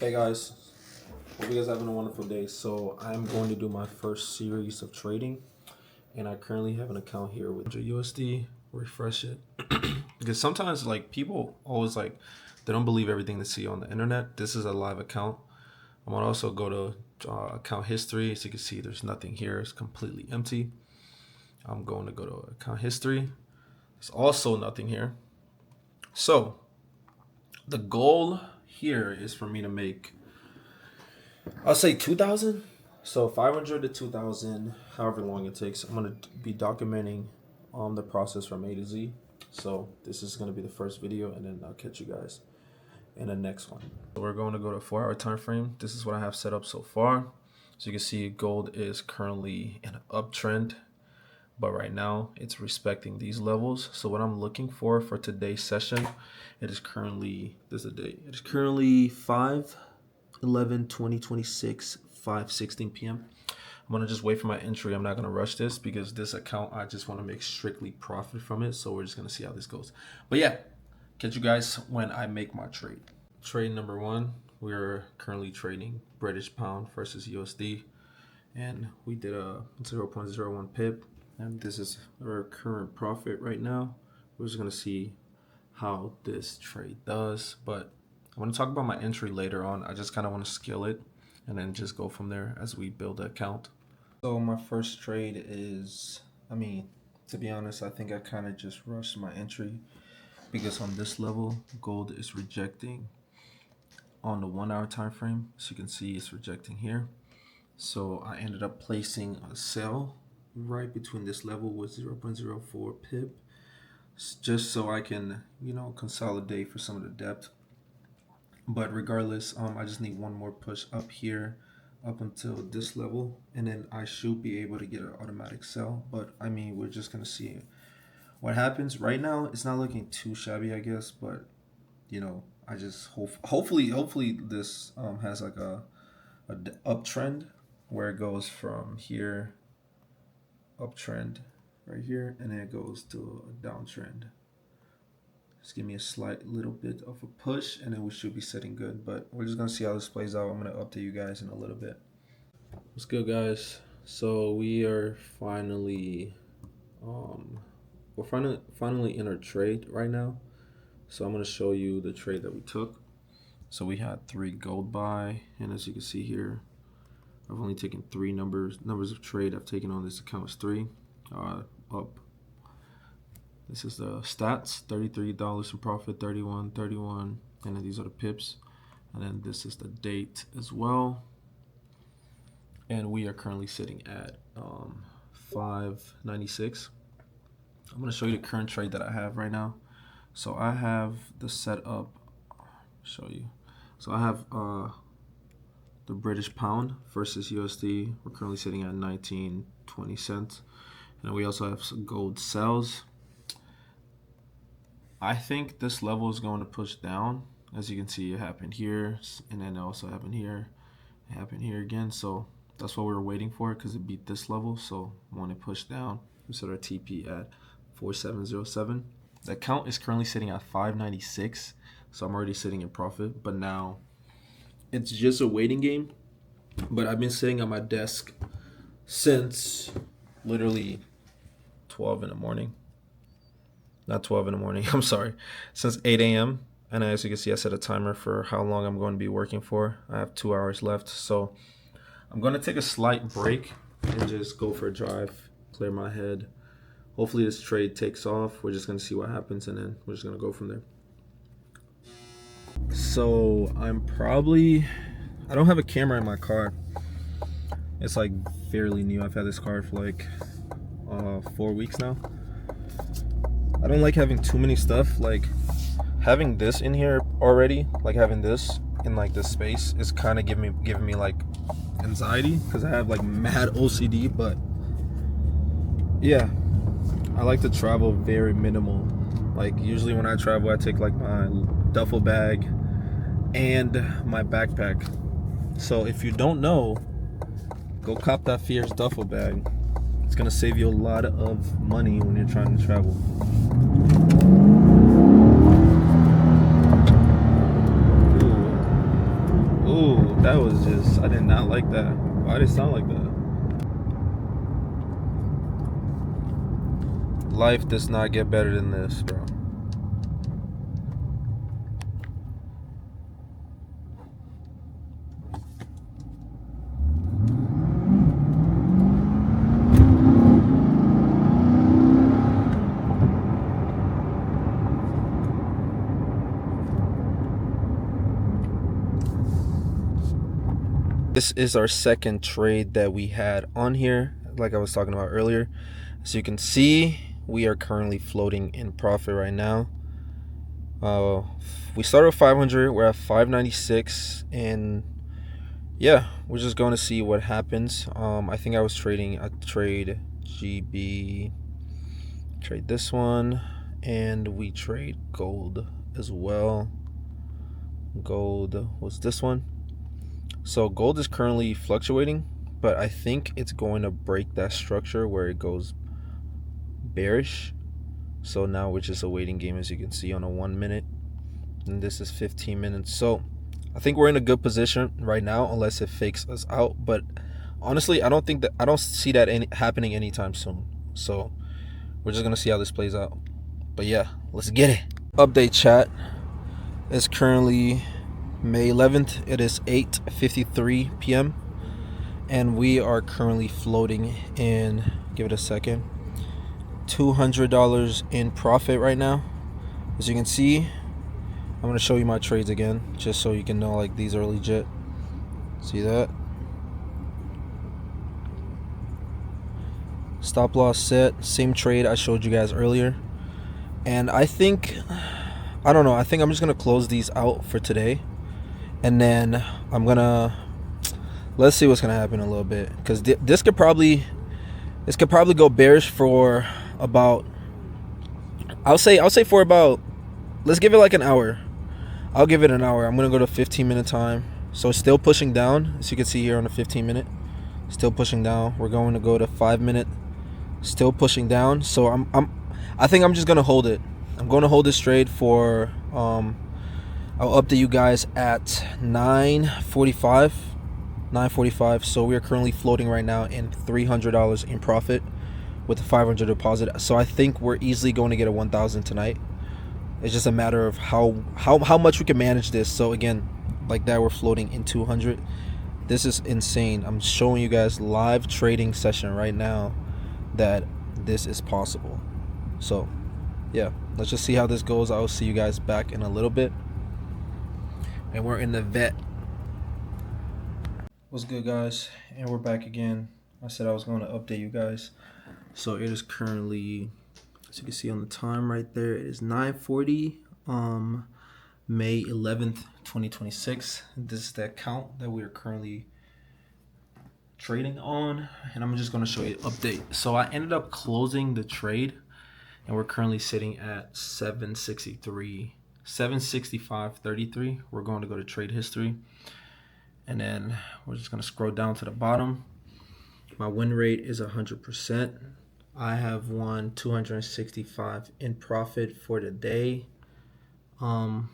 Hey guys, hope you guys having a wonderful day. So I'm going to do my first series of trading, and I currently have an account here with USD. Refresh it because sometimes like people always like they don't believe everything they see on the internet. This is a live account. I'm gonna also go to account history. As you can see, there's nothing here. It's completely empty. I'm going to go to account history. There's also nothing here. So the goal here is for me to make, I'll say 2,000. So 500 to 2,000, however long it takes. I'm going to be documenting the process from A to Z. So this is going to be the first video, and then I'll catch you guys in the next one. We're going to go to 4-hour time frame. This is what I have set up so far. So you can see gold is currently in an uptrend, but right now it's respecting these levels. So what I'm looking for today's session, it is currently, this is the date. It is currently 5/11/2026, 5:16 p.m. I'm gonna just wait for my entry. I'm not gonna rush this because this account, I just want to make strictly profit from it. So we're just gonna see how this goes. But yeah, catch you guys when I make my trade. Trade number one, we're currently trading British pound versus USD, and we did a 0.01 pip, and this is our current profit right now. We're just gonna see how this trade does, but I want to talk about my entry later on. I just kind of want to scale it and then just go from there as we build the account. So my first trade is, to be honest, I think I kind of just rushed my entry because on this level, gold is rejecting on the 1-hour time frame. So you can see it's rejecting here. So I ended up placing a sell right between this level with 0.04 pip, just so I can, consolidate for some of the depth. But regardless, I just need one more push up here, up until this level, and then I should be able to get an automatic sell. But we're just gonna see what happens. Right now, it's not looking too shabby, I guess. But I just hopefully this has like a uptrend where it goes from here, uptrend right here, and then it goes to a downtrend. Just give me a slight little bit of a push, and then we should be sitting good. But we're just gonna see how this plays out. I'm gonna update you guys in a little bit. What's good, guys? So we are finally finally in our trade right now. So I'm gonna show you the trade that we took. So we had 3 gold buy, and as you can see here, I've only taken 3 numbers of trade I've taken on this account is 3 up. This is the stats, $33 in profit, 31, 31, and then these are the pips. And then this is the date as well. And we are currently sitting at 596. I'm gonna show you the current trade that I have right now. So I have the setup, show you. So I have the British pound versus USD. We're currently sitting at 19.20 cents. And we also have some gold sells. I think this level is going to push down. As you can see, it happened here, and then it also happened here. It happened here again. So that's what we were waiting for, because it beat this level. So when it pushed down, we set our TP at 4707. The account is currently sitting at 596. So I'm already sitting in profit. But now it's just a waiting game. But I've been sitting at my desk since literally 12 in the morning. Not 12 in the morning, I'm sorry, since 8 a.m. And as you can see, I set a timer for how long I'm going to be working for. I have 2 hours left. So I'm going to take a slight break and just go for a drive, clear my head. Hopefully this trade takes off. We're just going to see what happens, and then we're just going to go from there. So I don't have a camera in my car. It's like fairly new. I've had this car for like 4 weeks now. I don't like having too many stuff. Like having this in here already, like having this in like this space is kind of giving me like anxiety, because I have like mad OCD. But yeah, I like to travel very minimal. Like usually when I travel, I take like my duffel bag and my backpack. So if you don't know, go cop that Fierce duffel bag. It's gonna save you a lot of money when you're trying to travel. Ooh. Ooh, that was just, I did not like that. Why did it sound like that? Life does not get better than this, bro. This is our second trade that we had on here, like I was talking about earlier. So you can see we are currently floating in profit right now. We started with 500, we're at 596, and yeah, we're just going to see what happens. I think I was trading a trade GB, trade this one, and we trade gold as well. Gold was this one. So gold is currently fluctuating, but I think it's going to break that structure where it goes bearish. So now we're just a waiting game, as you can see, on a 1 minute, and this is 15 minutes. So I think we're in a good position right now, unless it fakes us out. But honestly, I don't see that happening anytime soon. So we're just gonna see how this plays out. But yeah, let's get it. Update chat. It's currently May 11th. It is 8:53 p.m. and we are currently floating in, give it a second, $200 in profit right now. As you can see, I'm going to show you my trades again, just so you can know like these are legit. See that? Stop loss set, same trade I showed you guys earlier. And I think, I don't know, I think I'm just going to close these out for today. And then I'm going to, let's see what's going to happen a little bit. Because this could probably go bearish for about, I'll say for about, let's give it like an hour. I'll give it an hour. I'm going to go to 15-minute time. So it's still pushing down, as you can see here on the 15-minute. Still pushing down. We're going to go to 5-minute. Still pushing down. So I think I'm just going to hold it. I'm going to hold this trade for, I'll update you guys at 9:45. So we are currently floating right now in $300 in profit with a 500 deposit. So I think we're easily going to get a 1,000 tonight. It's just a matter of how much we can manage this. So again, like that, we're floating in 200. This is insane. I'm showing you guys live trading session right now that this is possible. So yeah, let's just see how this goes. I'll see you guys back in a little bit. And we're in the vet. What's good, guys? And we're back again. I said I was going to update you guys. So it is currently, as you can see on the time right there, it is 9:40, May 11th, 2026. This is the account that we are currently trading on, and I'm just going to show you an update. So I ended up closing the trade, and we're currently sitting at 765.33. We're going to go to trade history, and then we're just going to scroll down to the bottom. My win rate is 100%. I have won 265 in profit for the day. I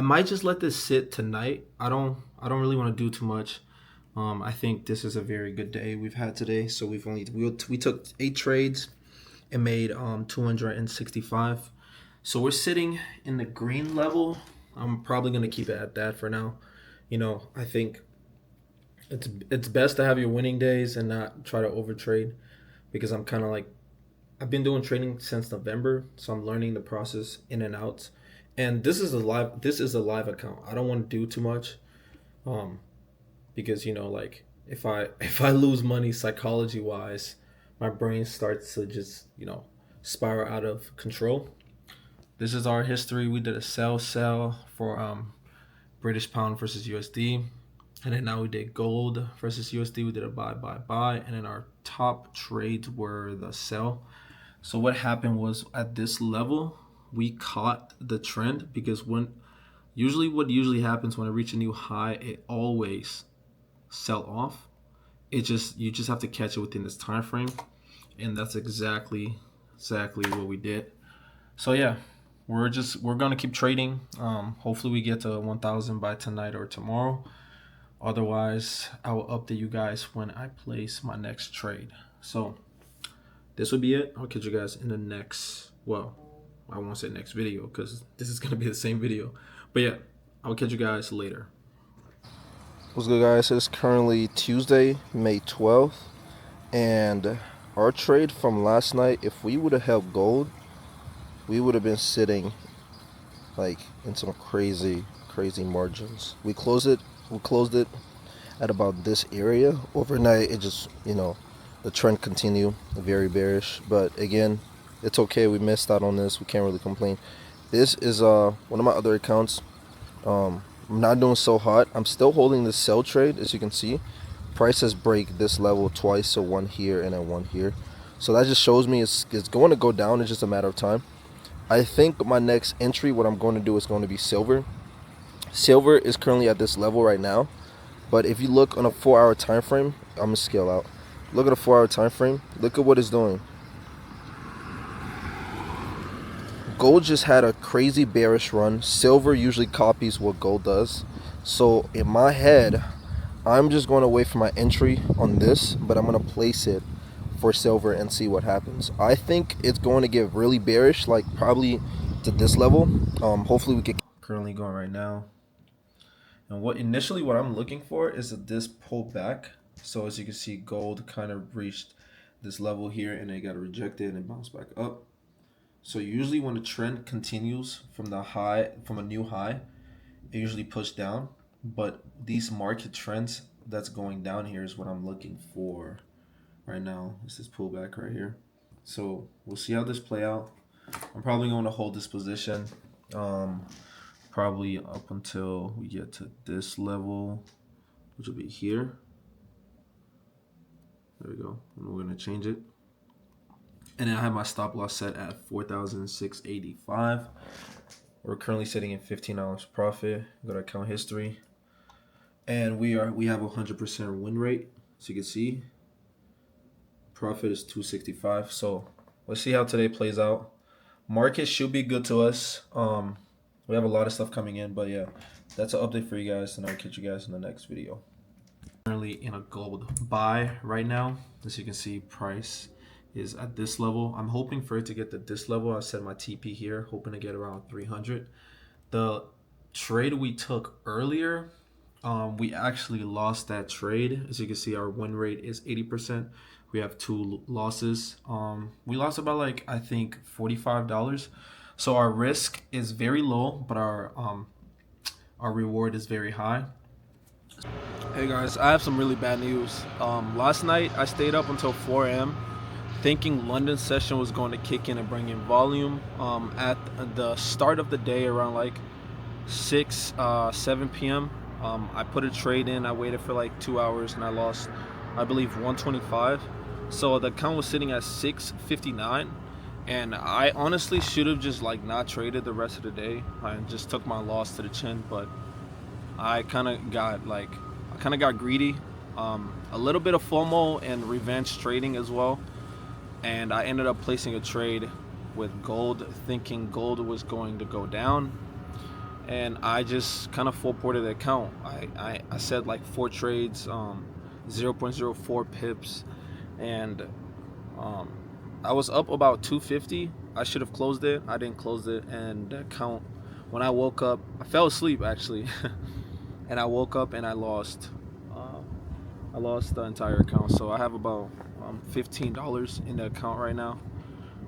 might just let this sit tonight. I don't really want to do too much. I think this is a very good day we've had today. So we took 8 trades and made 265. So we're sitting in the green level. I'm probably gonna keep it at that for now. You know, I think it's best to have your winning days and not try to overtrade, because I'm kind of like, I've been doing trading since November, so I'm learning the process in and out. And this is a live account. I don't want to do too much, because you know, like if I lose money psychology wise, my brain starts to just, you know, spiral out of control. This is our history. We did a sell for British pound versus USD. And then now we did gold versus USD. We did a buy. And then our top trades were the sell. So what happened was, at this level, we caught the trend, because what usually happens when I reach a new high, it always sell off. You just have to catch it within this time frame. And that's exactly what we did. So yeah, we're gonna keep trading. Hopefully we get to 1,000 by tonight or tomorrow. Otherwise, I will update you guys when I place my next trade. So this will be it. I'll catch you guys in the next, well, I won't say next video because this is gonna be the same video. But yeah, I'll catch you guys later. What's good, guys? It's currently Tuesday, May 12th, and our trade from last night, if we would have held gold, we would have been sitting like in some crazy margins. We closed it at about this area. Overnight, it just, the trend continued, very bearish. But again, it's okay. We missed out on this. We can't really complain. This is one of my other accounts. I'm not doing so hot. I'm still holding the sell trade, as you can see. Price has break this level twice, so one here and then one here. So that just shows me it's going to go down. It's just a matter of time. I think my next entry, what I'm going to do is going to be silver. Silver is currently at this level right now. But if you look on a 4-hour time frame, I'm going to scale out. Look at a 4-hour time frame. Look at what it's doing. Gold just had a crazy bearish run. Silver usually copies what gold does. So in my head, I'm just going to wait for my entry on this, but I'm going to place it for silver and see what happens. I think it's going to get really bearish, like probably to this level. Hopefully we get Currently going right now. And what I'm looking for is this pull back. So as you can see, gold kind of reached this level here and it got rejected and bounced back up. So usually when the trend continues from a new high, it usually pushed down. But these market trends that's going down here is what I'm looking for right now. It's this pullback right here. So we'll see how this play out. I'm probably going to hold this position, probably up until we get to this level, which will be here. There we go. And we're going to change it. And then I have my stop loss set at 4,685. We're currently sitting in $15 profit. Go to account history. And we have a 100% win rate. So you can see profit is 265. So let's see how today plays out. Market should be good to us. We have a lot of stuff coming in, but yeah, that's an update for you guys, and I'll catch you guys in the next video. Currently in a gold buy right now. As you can see, price is at this level. I'm hoping for it to get to this level. I set my TP here, hoping to get around 300. The trade we took earlier, we actually lost that trade. As you can see, our win rate is 80%. We have 2 losses. We lost about I think $45. So our risk is very low, but our reward is very high. Hey guys, I have some really bad news. Last night I stayed up until 4 a.m. thinking London session was going to kick in and bring in volume. At the start of the day, around 7 p.m., I put a trade in. I waited for 2 hours and I lost, I believe, 125. So the account was sitting at 659, and I honestly should have just not traded the rest of the day. I just took my loss to the chin, but I kind of got greedy. A little bit of FOMO and revenge trading as well. And I ended up placing a trade with gold, thinking gold was going to go down. And I just kind of full-ported the account. I said 4 trades, 0.04 pips. And I was up about 250. I should have closed it. I didn't close it. And the account, when I woke up, I fell asleep actually. And I woke up and I lost the entire account. So I have about $15 in the account right now.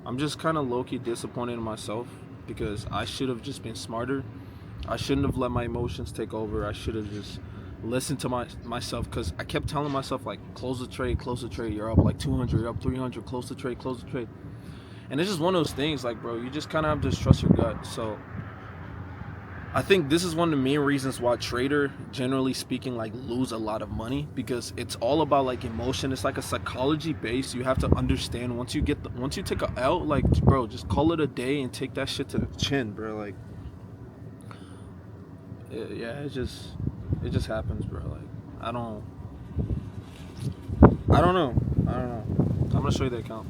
I'm just kind of low-key disappointed in myself because I should have just been smarter. I shouldn't have let my emotions take over. I should have just listened to myself, because I kept telling myself close the trade, you're up 200, you're up 300, close the trade. And it's just one of those things, bro, you just kind of have to trust your gut. So I think this is one of the main reasons why trader, generally speaking, lose a lot of money, because it's all about emotion. It's a psychology base. You have to understand once you take a L, bro, just call it a day and take that shit to the chin, bro. Yeah, it just happens, bro. I don't know. I'm gonna show you the account.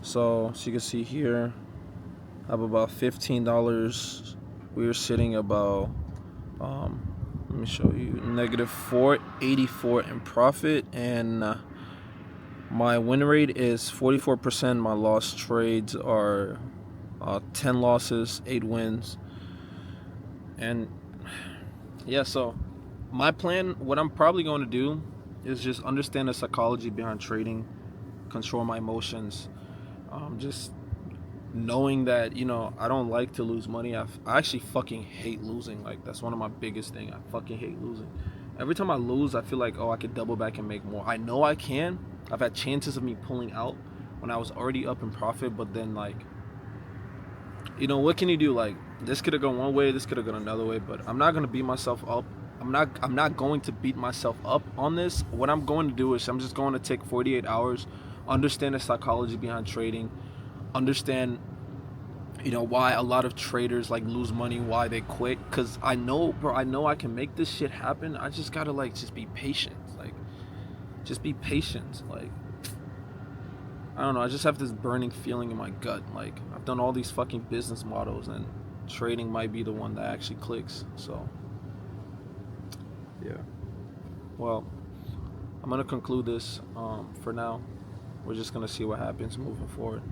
So you can see here, have about $15. We are sitting about let me show you, negative 484 in profit, and my win rate is 44%. My loss trades are 10 losses, 8 wins. And yeah, so my plan, what I'm probably going to do is just understand the psychology behind trading, control my emotions, just knowing that, you know, I don't like to lose money. I actually fucking hate losing. Like, that's one of my biggest things. I fucking hate losing. Every time I lose, I feel like, oh, I could double back and make more. I know I can. I've had chances of me pulling out when I was already up in profit, but then, like, you know, what can you do? Like, this could have gone one way, this could have gone another way, but I'm not gonna beat myself up. I'm not going to beat myself up on this. What I'm going to do is I'm just going to take 48 hours, understand the psychology behind trading, understand, you know, why a lot of traders like lose money, why they quit. Cause I know, bro, I know I can make this shit happen. I just gotta like just be patient. Like, just be patient. Like, I don't know, I just have this burning feeling in my gut. Like, I've done all these fucking business models and trading might be the one that actually clicks. So yeah. Well, I'm gonna conclude this for now. We're just gonna see what happens moving forward.